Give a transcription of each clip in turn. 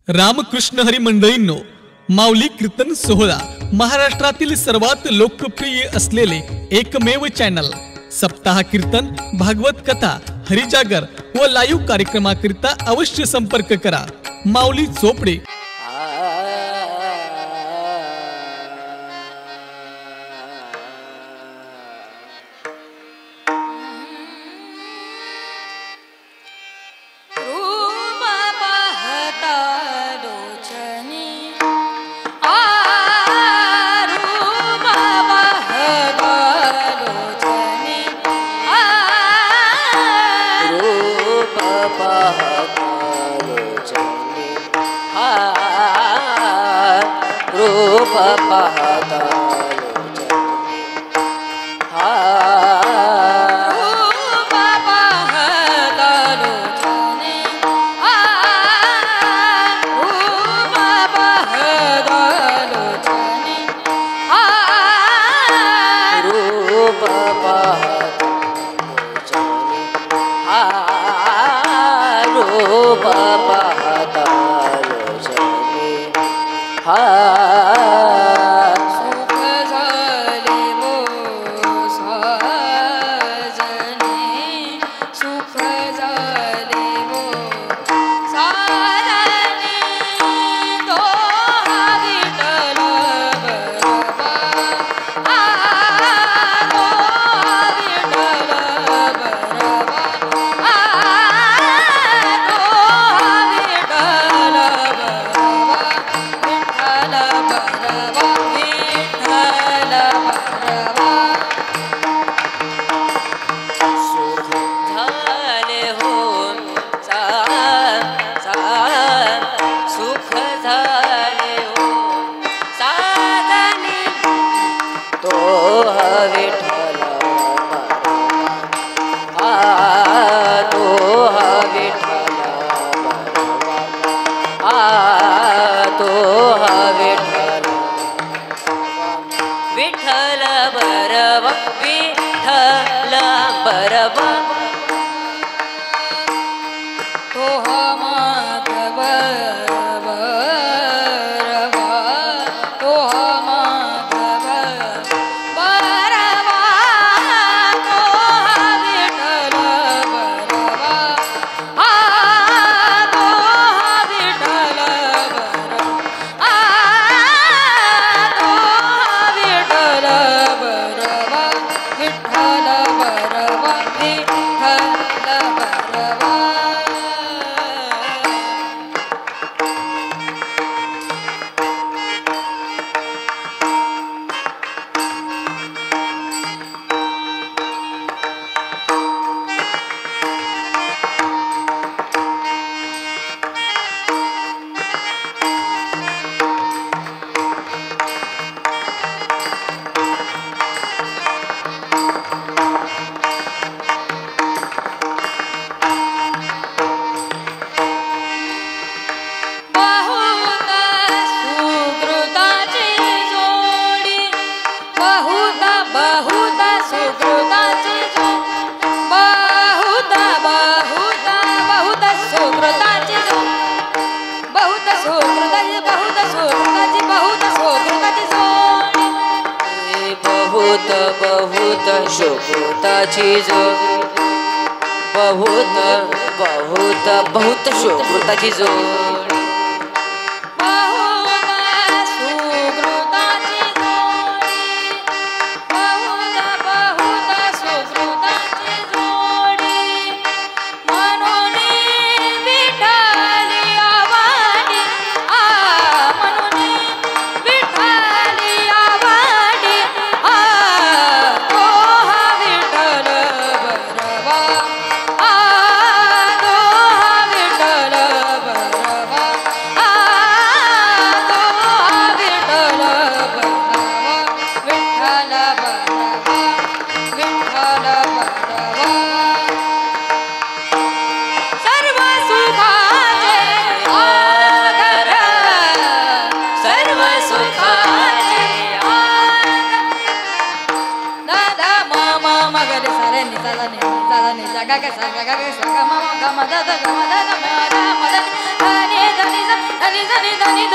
रामकृष्ण हरी मंडळींनो, माऊली कीर्तन सोहळा महाराष्ट्रातील सर्वात लोकप्रिय असलेले एकमेव चॅनल सप्ताह कीर्तन, भागवत कथा, हरिजागर व लाईव्ह कार्यक्रमाकरिता अवश्य संपर्क करा. माऊली चोपडे. बहुत सुकृताची जोड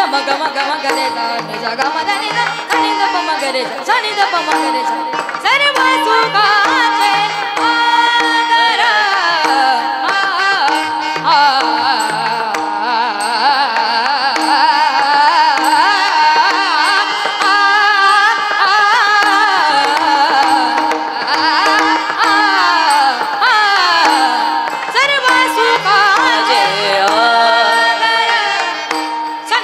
म ग म ग म ग रे सा नि सा ग म ध नि सा सा नि ध प म ग रे सा नि ध प म ग रे सा सर्व सुखाचे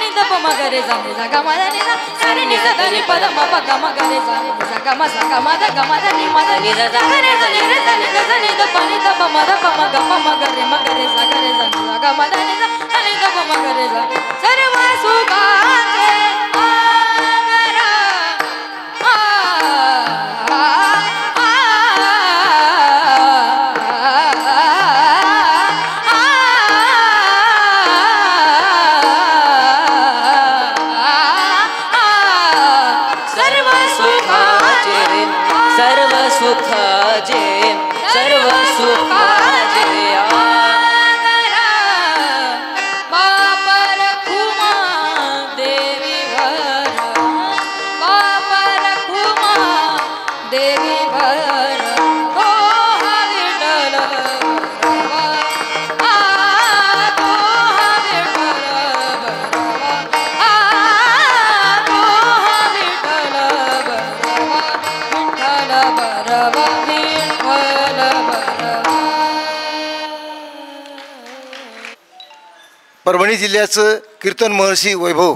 आधार मगरे जाने जागा मदा नि सा सारे नि सा धनी पद म प ग म ग रे सा नि सा ग म सा ग म द ग म द नि म द नि सा ग रे सा नि रे सा नि द सा नि द प नि द प म द प म ग प म ग रे म ग रे सा ग रे सा नि सा ग म द नि सा सा नि द प म ग रे सा सर्व सुखाचे आधार सर्व सुखाचे सर्व सुखाचे आधार बापर खुमा देवी भर बापर खुमा देवी भर हो हा विठ्ठल भरवा आ तो हा विठ्ठल भरवा आ तो हा विठ्ठल भरवा विठ्ठल भरवा विठ्ठल भरवा. परभणी जिल्ह्याचं कीर्तन महर्षी वैभव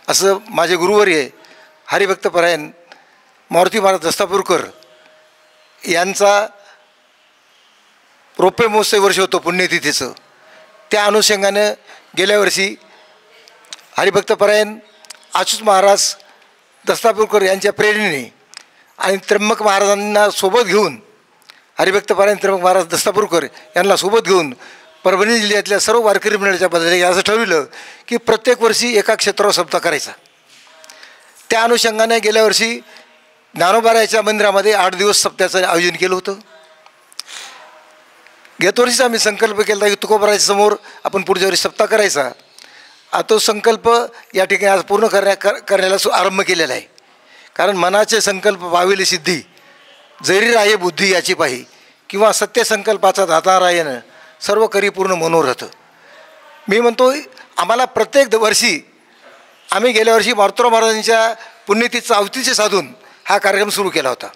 असं माझे गुरुवर्य हरिभक्तपरायण मारुती महाराज दस्तापूरकर यांचा रौप्य महोत्सव वर्ष होतो पुण्यतिथीचं. त्या अनुषंगानं गेल्या वर्षी हरिभक्तपरायण अच्युत महाराज दस्तापूरकर यांच्या प्रेरणेने आणि त्र्यंबक महाराजांना सोबत घेऊन हरिभक्तपरायण त्र्यंबक महाराज दस्तापूरकर यांना सोबत घेऊन परभणी जिल्ह्यातल्या सर्व वारकरी मंडळाच्या पद्धतीने असं ठरविलं की प्रत्येक वर्षी एका क्षेत्रावर सप्ताह करायचा. त्या अनुषंगाने गेल्या वर्षी ज्ञानोबारायाच्या मंदिरामध्ये 8 दिवस सप्त्याचं आयोजन केलं होतं. गेल्या वर्षीच आम्ही संकल्प केला की तुकोबाराच्या समोर आपण पुढच्या वर्षी सप्ताह करायचा. तो संकल्प या ठिकाणी आज पूर्ण करण्याला आरंभ केलेला आहे. कारण मनाचे संकल्प पाविले सिद्धी जरी राहे बुद्धी याची पाही किंवा सत्यसंकल्पाचा दातारायण सर्व करी पूर्ण मनोरथ. मी म्हणतो आम्हाला प्रत्येक वर्षी आम्ही गेल्या वर्षी मारुतीराव महाराजांच्या पुण्यतिथीचं आवतीचे साधून हा कार्यक्रम सुरू केला होता.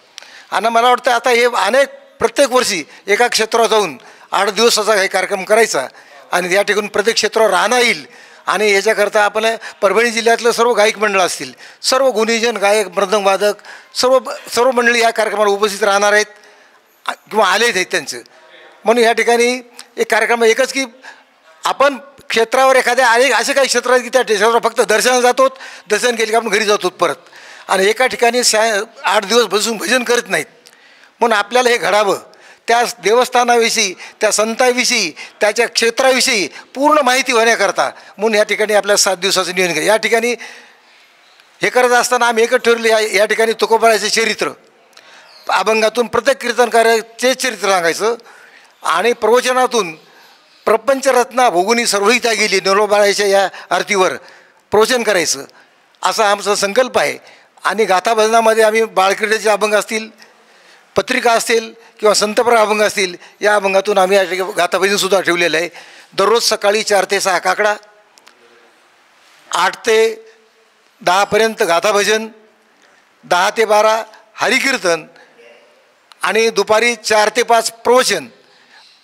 आणि मला वाटतं आता हे प्रत्येक वर्षी एका क्षेत्रावर जाऊन 8 दिवसाचा हे कार्यक्रम करायचा आणि या ठिकाणी प्रत्येक क्षेत्रावर राहणं येईल. आणि याच्याकरता आपल्या परभणी जिल्ह्यातलं सर्व गायक मंडळ असतील, सर्व गुणीजन गायक मृदंगवादक सर्व मंडळी या कार्यक्रमाला उपस्थित राहणार आहेत किंवा आलेत आहेत त्यांचं. म्हणून या ठिकाणी एक कार्यक्रम एकच की आपण क्षेत्रावर एखाद्या असे काही क्षेत्र आहेत की त्या क्षेत्रावर फक्त दर्शनाला जातो, दर्शन केले की आपण घरी जातो परत आणि एका ठिकाणी 8 दिवस बसून भजन करत नाहीत. म्हणून आपल्याला हे घडावं, त्या देवस्थानाविषयी त्या संतांविषयी त्याच्या क्षेत्राविषयी पूर्ण माहिती होण्याकरता म्हणून या ठिकाणी आपल्या 7 दिवसाचं नियोजन केलं. या ठिकाणी हे करत असताना आम्ही एकच ठरवले या ठिकाणी तुकोबारायाचे चरित्र अभंगातून प्रत्येक कीर्तनकाराचे चरित्र सांगायचं आणि प्रवचनातून प्रपंचरत्ना भोगुनी सर्वहिता गेली नरोबारायाच्या या आरतीवर प्रवचन करायचं असा आमचा संकल्प आहे. आणि गाथाभजनामध्ये आम्ही बाळक्रीडेचे अभंग असतील, पत्रिका असतील किंवा संतप्राय अभंग असतील, या अभंगातून आम्ही या ठिकाणी गाथाभजनसुद्धा ठेवलेलं आहे. दररोज सकाळी 4 ते 6 काकडा, 8 ते 10पर्यंत गाथाभजन, 10 ते 12 हरिकीर्तन आणि दुपारी 4 ते 5 प्रवचन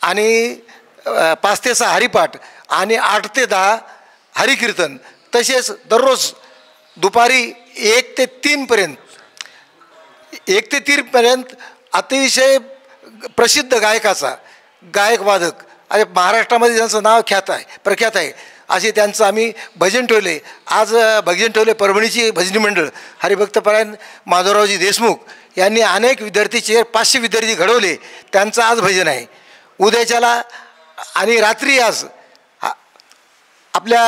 आणि 5 ते 6 हरिपाठ आणि 8 ते 10 हरिकीर्तन. तसेच दररोज दुपारी 1 ते 3पर्यंत 1 ते 3पर्यंत अतिशय प्रसिद्ध गायकाचा गायकवादक आणि महाराष्ट्रामध्ये ज्यांचं नाव प्रख्यात आहे असे त्यांचं आम्ही भजन ठेवले. आज भजन ठेवले परभणीची भजनी मंडळ हरिभक्तपरायण माधवरावजी देशमुख यांनी अनेक विद्यार्थी 500 विद्यार्थी घडवले. त्यांचं आज भजन आहे. उद्याच्याला आणि रात्री आज आपल्या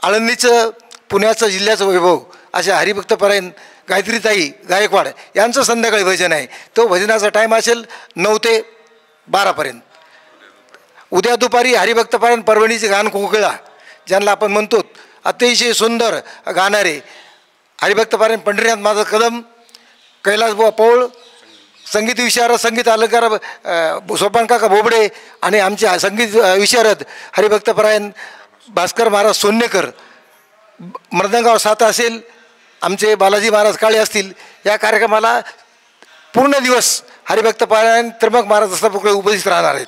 आळंदीचं पुण्याचं जिल्ह्याचं वैभव अशा हरिभक्तपरायण गायत्रीताई गायकवाड यांचं संध्याकाळी भजन आहे. तो भजनाचा टाईम असेल 9 ते 12पर्यंत. उद्या दुपारी हरिभक्तपरायण परभणीचे गान कोकिळा ज्यांना आपण म्हणतो अतिशय सुंदर गाणारे हरिभक्तपारायण पंढरीनाथ माझं कदम, कैलासबुवा पौळ, संगीत विशारद संगीत अलंकार सोपानकाका बोबडे आणि आमचे संगीत विशारद हरिभक्तपरायण भास्कर महाराज सोन्नेकर, मर्दंगावर साथ असेल, आमचे बालाजी महाराज काळे असतील. या कार्यक्रमाला पूर्ण दिवस हरिभक्तपरायण त्र्यंबक महाराज दत्तापुकडे उपस्थित राहणार आहेत.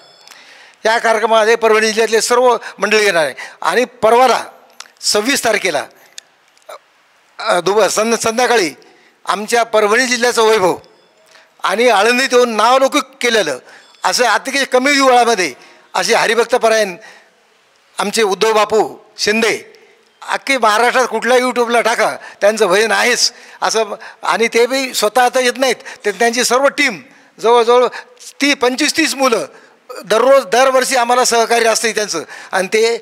या कार्यक्रमामध्ये परभणी जिल्ह्यातले सर्व मंडळी येणार आहे. आणि परवाला 26 तारखेला संध्याकाळी आमच्या परभणी जिल्ह्याचं वैभव आणि आळंदीत येऊन नावलौकिक केलेलं असं अतिशय कमी वेळामध्ये असे हरिभक्तपरायण आमचे उद्धव बापू शिंदे, अख्खी महाराष्ट्रात कुठल्या यूट्यूबला टाका त्यांचं भजन आहेच असं. आणि ते बी स्वतः आता येत नाहीत, ते त्यांची सर्व टीम जवळजवळ 25-30 मुलं दरवर्षी आम्हाला सहकार्य असते त्यांचं. आणि ते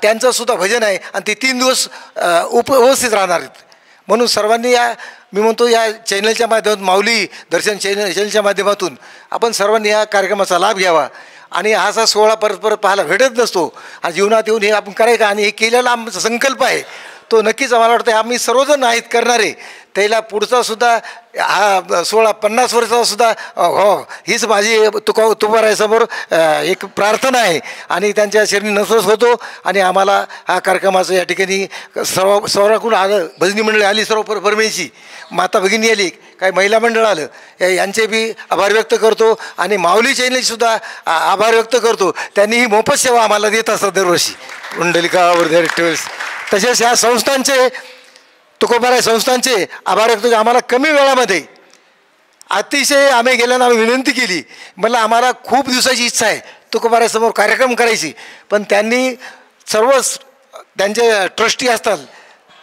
त्यांचंसुद्धा भजन आहे आणि ते 3 दिवस उपस्थित राहणार आहेत. म्हणून सर्वांनी मी म्हणतो या चॅनलच्या माध्यमातून, माऊली दर्शन चॅनलच्या माध्यमातून आपण सर्वांनी या कार्यक्रमाचा लाभ घ्यावा. आणि असा सोहळा परत परत पाहायला भेटत नसतो. आणि जीवनात येऊन हे आपण करायचं आणि हे केलेला आमचा संकल्प आहे तो नक्कीच आम्हाला वाटतं आम्ही सर्वजण आहेत करणारे. त्याला पुढचासुद्धा हा सोहळा 50 वर्षाचासुद्धा हो हीच माझी तुकारायासमोर एक प्रार्थना आहे. आणि त्यांच्या शरीर नसरस होतो. आणि आम्हाला हा कार्यक्रमाचं या ठिकाणी सर्वांकडून आलं, भजनी मंडळी आली, सर्व परभणीची माता भगिनी आली, काही महिला मंडळ आलं, यांचे बी आभार व्यक्त करतो. आणि माऊली चॅनलसुद्धा आभार व्यक्त करतो. त्यांनी ही मोफत सेवा आम्हाला देत असतात दरवर्षी कुंडलिकावर ट्रॅव्हल्स. तसेच ह्या संस्थांचे तुकोबाराय संस्थांचे आभार व्यक्त. आम्हाला कमी वेळामध्ये अतिशय आम्ही गेल्यानं आम्ही विनंती केली, मला आम्हाला खूप दिवसाची इच्छा आहे तुकोबारायसमोर कार्यक्रम करायची. पण त्यांनी सर्व त्यांचे ट्रस्टी असतात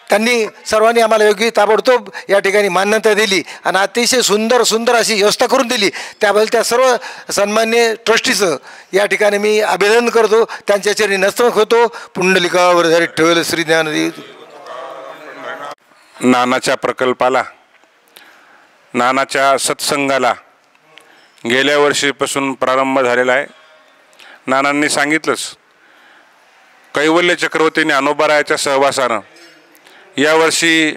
त्यांनी सर्वांनी आम्हाला योग्य ताबडतोब या ठिकाणी मान्यता दिली आणि अतिशय सुंदर सुंदर अशी व्यवस्था करून दिली. त्याबद्दल त्या सर्व सन्मान्य ट्रस्टीचं या ठिकाणी मी अभिनंदन करतो, त्यांच्या चरणी नतमस्तक होतो. पुंडलिकावर ठेवलं श्री ज्ञानदेव. नानाच्या प्रकल्पाला, नानाच्या सत्संगाला गेल्या वर्षीपासून प्रारंभ झालेला आहे. नानांनी सांगितलंच, कैवल्य चक्रवर्ती ज्ञानोबारायाच्या सहवासानं, यावर्षी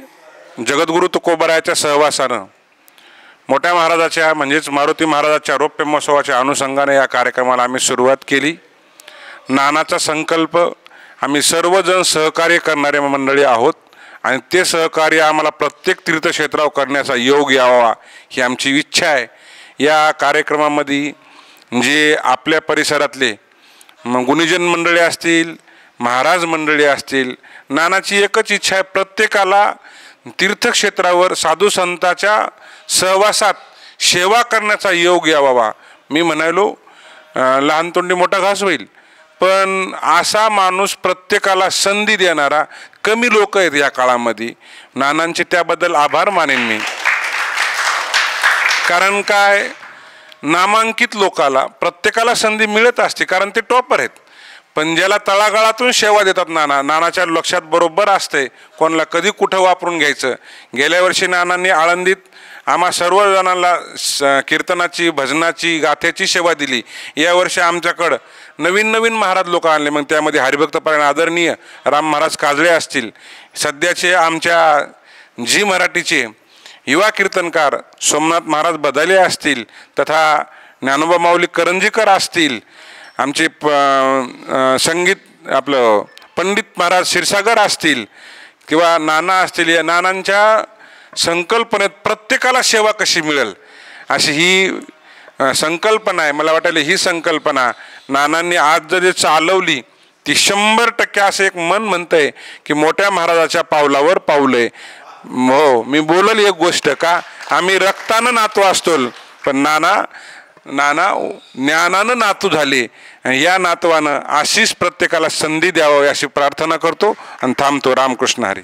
जगद्गुरू तुकोबारायाच्या सहवासानं, मोठ्या महाराजाच्या म्हणजेच मारुती महाराजाच्या रौप्य महोत्सवाच्या अनुषंगाने या कार्यक्रमाला आम्ही सुरुवात केली. नानाचा संकल्प आम्ही सर्वजण सहकार्य करणारे मंडळी आहोत आणि ते सहकार्य आम्हाला प्रत्येक तीर्थक्षेत्रावर करण्याचा योग यावा ही आमची इच्छा आहे. या कार्यक्रमामध्ये जे आपल्या परिसरातले गुणीजन मंडळी असतील, महाराज मंडळी असतील, नानाची एकच इच्छा आहे, प्रत्येकाला तीर्थक्षेत्रावर साधू संतांच्या सहवासात सेवा करण्याचा योग यावा. मी म्हणालो लहान तोंडी मोठा घास होईल, पण असा माणूस प्रत्येकाला संधी देणारा कमी लोक आहेत या काळामध्ये. नानांचे त्याबद्दल आभार मानेन मी. कारण काय, नामांकित लोकाला प्रत्येकाला संधी मिळत असते कारण ते टॉपर आहेत. पण ज्याला तळागाळातून सेवा देतात नानाच्या लक्षात बरोबर असते कोणाला कधी कुठं वापरून घ्यायचं. गेल्या वर्षी नानांनी आळंदीत आम्हा सर्वजणांना कीर्तनाची, भजनाची, गाथ्याची सेवा दिली. यावर्षी आमच्याकडं नवीन नवीन महाराज लोक आणले. मग त्यामध्ये हरिभक्तपरायण आदरणीय राम महाराज काजळे असतील, सध्याचे आमच्या जी मराठीचे युवा कीर्तनकार सोमनाथ महाराज बदाले असतील, तथा ज्ञानोबा माऊली करंजीकर असतील, आमचे संगीत आपलं पंडित महाराज क्षीरसागर असतील किंवा नाना असतील. या नानांच्या संकल्पनेत प्रत्येकाला सेवा कशी मिळेल अशी ही संकल्पना आहे. मला वाटायला ही संकल्पना नानांनी आज जर चालवली ती 100% असं एक मन म्हणतंय की मोठ्या महाराजाच्या पावलावर पावलंय. हो, मी बोलल एक गोष्ट का, आम्ही रक्तानं नातू असतो पण नाना ज्ञानानं नातू झाले. या नातवानं अशीच प्रत्येकाला संधी द्यावी अशी प्रार्थना करतो आणि थांबतो. रामकृष्ण हरी.